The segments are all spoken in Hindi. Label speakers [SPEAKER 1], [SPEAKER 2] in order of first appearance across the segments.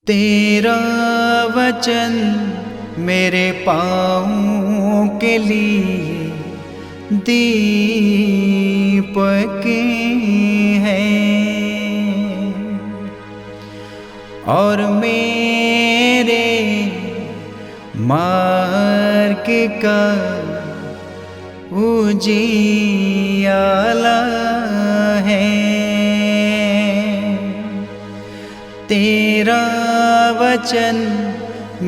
[SPEAKER 1] तेरा वचन मेरे पाँवों के लिए दीपक है और मेरे मार्ग का उजियाला है। तेरा वचन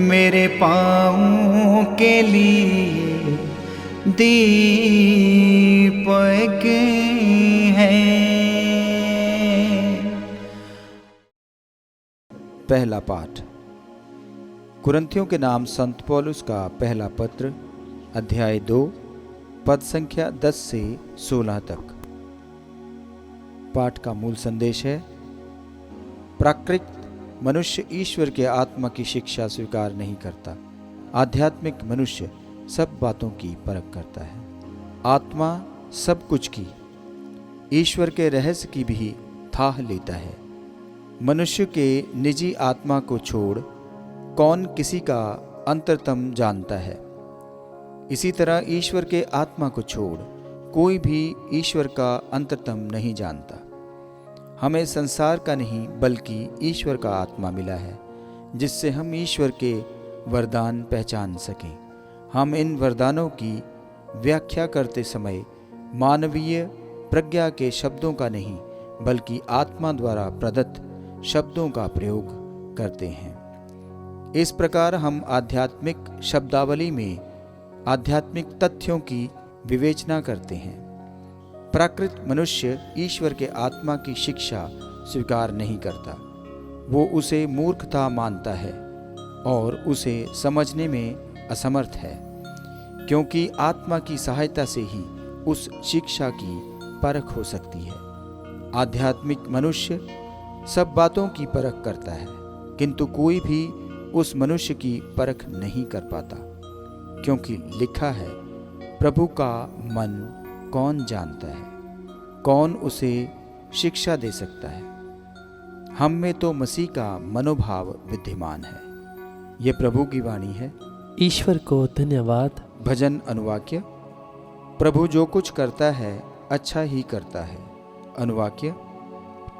[SPEAKER 1] मेरे पाँवों के लिए दीपक है।
[SPEAKER 2] पहला पाठ कुरिन्थियों के नाम संत पौलुस का पहला पत्र, अध्याय 2, पद संख्या 10 से 16 तक। पाठ का मूल संदेश है, प्राकृत मनुष्य ईश्वर के आत्मा की शिक्षा स्वीकार नहीं करता। आध्यात्मिक मनुष्य सब बातों की परख करता है। आत्मा सब कुछ की, ईश्वर के रहस्य की भी थाह लेता है। मनुष्य के निजी आत्मा को छोड़ कौन किसी का अंतरतम जानता है। इसी तरह ईश्वर के आत्मा को छोड़ कोई भी ईश्वर का अंतरतम नहीं जानता। हमें संसार का नहीं बल्कि ईश्वर का आत्मा मिला है, जिससे हम ईश्वर के वरदान पहचान सकें। हम इन वरदानों की व्याख्या करते समय मानवीय प्रज्ञा के शब्दों का नहीं बल्कि आत्मा द्वारा प्रदत्त शब्दों का प्रयोग करते हैं। इस प्रकार हम आध्यात्मिक शब्दावली में आध्यात्मिक तथ्यों की विवेचना करते हैं। प्राकृत मनुष्य ईश्वर के आत्मा की शिक्षा स्वीकार नहीं करता। वो उसे मूर्खता मानता है और उसे समझने में असमर्थ है, क्योंकि आत्मा की सहायता से ही उस शिक्षा की परख हो सकती है। आध्यात्मिक मनुष्य सब बातों की परख करता है, किंतु कोई भी उस मनुष्य की परख नहीं कर पाता, क्योंकि लिखा है, प्रभु का मन कौन जानता है, कौन उसे शिक्षा दे सकता है। हम में तो मसीह का मनोभाव विद्यमान है। ये प्रभु की वाणी है।
[SPEAKER 3] ईश्वर को धन्यवाद।
[SPEAKER 2] भजन अनुवाक्य। प्रभु जो कुछ करता है अच्छा ही करता है। अनुवाक्य।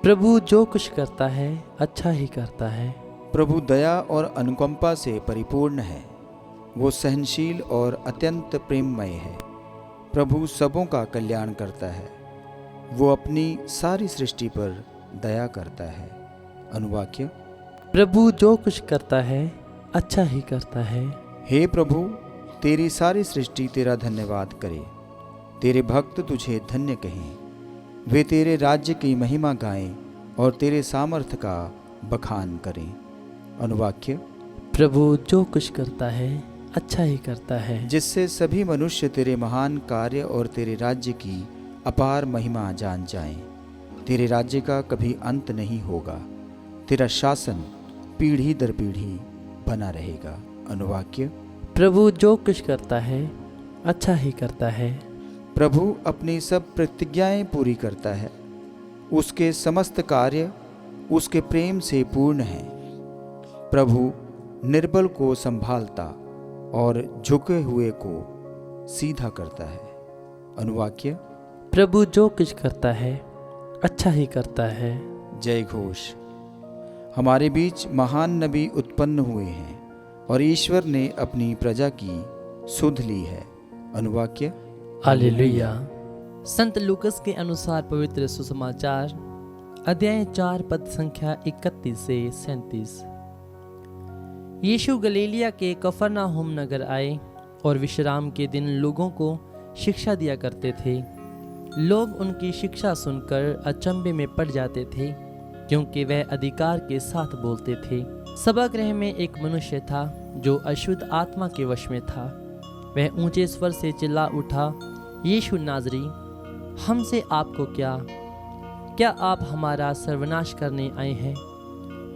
[SPEAKER 3] प्रभु जो कुछ करता है अच्छा ही करता है।
[SPEAKER 2] प्रभु दया और अनुकंपा से परिपूर्ण है। वो सहनशील और अत्यंत प्रेममय है। प्रभु सबों का कल्याण करता है। वो अपनी सारी सृष्टि पर दया करता है। अनुवाक्य।
[SPEAKER 3] प्रभु जो कुछ करता है अच्छा ही करता है।
[SPEAKER 2] हे प्रभु, तेरी सारी सृष्टि तेरा धन्यवाद करे। तेरे भक्त तुझे धन्य कहें। वे तेरे राज्य की महिमा गाएं और तेरे सामर्थ्य का बखान करें। अनुवाक्य।
[SPEAKER 3] प्रभु जो कुछ करता है अच्छा ही करता है,
[SPEAKER 2] जिससे सभी मनुष्य तेरे महान कार्य और तेरे राज्य की अपार महिमा जान जाएं। तेरे राज्य का कभी अंत नहीं होगा। तेरा शासन पीढ़ी दर पीढ़ी बना रहेगा। अनुवाक्य।
[SPEAKER 3] प्रभु जो कुछ करता है अच्छा ही करता है।
[SPEAKER 2] प्रभु अपनी सब प्रतिज्ञाएं पूरी करता है। उसके समस्त कार्य उसके प्रेम से पूर्ण हैं। प्रभु निर्बल को संभालता और झुके हुए को सीधा करता है। अनुवाक्य।
[SPEAKER 3] प्रभु जो कुछ करता है अच्छा ही करता है।
[SPEAKER 2] जय घोष। हमारे बीच महान नबी उत्पन्न हुए हैं और ईश्वर ने अपनी प्रजा की सुध ली है। अनुवाक्य।
[SPEAKER 3] हालेलुया।
[SPEAKER 4] संत लूकस के अनुसार पवित्र सुसमाचार, अध्याय 4, पद संख्या 31 से 37। यीशु गलीलिया के कफरनाहुम नगर आए और विश्राम के दिन लोगों को शिक्षा दिया करते थे। लोग उनकी शिक्षा सुनकर अचंभे में पड़ जाते थे, क्योंकि वह अधिकार के साथ बोलते थे। सभागृह में एक मनुष्य था जो अशुद्ध आत्मा के वश में था। वह ऊंचे स्वर से चिल्ला उठा, यीशु नाज़री, हमसे आपको क्या आप हमारा सर्वनाश करने आए हैं?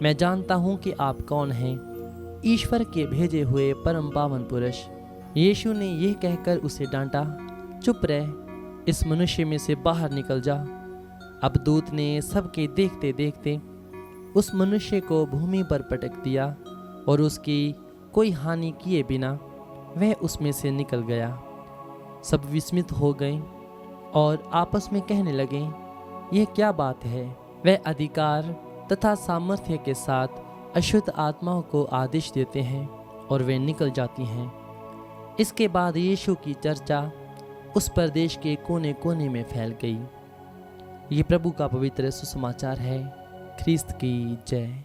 [SPEAKER 4] मैं जानता हूँ कि आप कौन हैं, ईश्वर के भेजे हुए परम पावन पुरुष। यीशु ने यह कहकर उसे डांटा, चुप रह, इस मनुष्य में से बाहर निकल जा। अब दूत ने सबके देखते देखते उस मनुष्य को भूमि पर पटक दिया और उसकी कोई हानि किए बिना वह उसमें से निकल गया। सब विस्मित हो गए और आपस में कहने लगे, यह क्या बात है? वह अधिकार तथा सामर्थ्य के साथ अशुद्ध आत्माओं को आदेश देते हैं और वे निकल जाती हैं। इसके बाद यीशु की चर्चा उस प्रदेश के कोने कोने में फैल गई। ये प्रभु का पवित्र सुसमाचार है। ख्रीस्त की जय।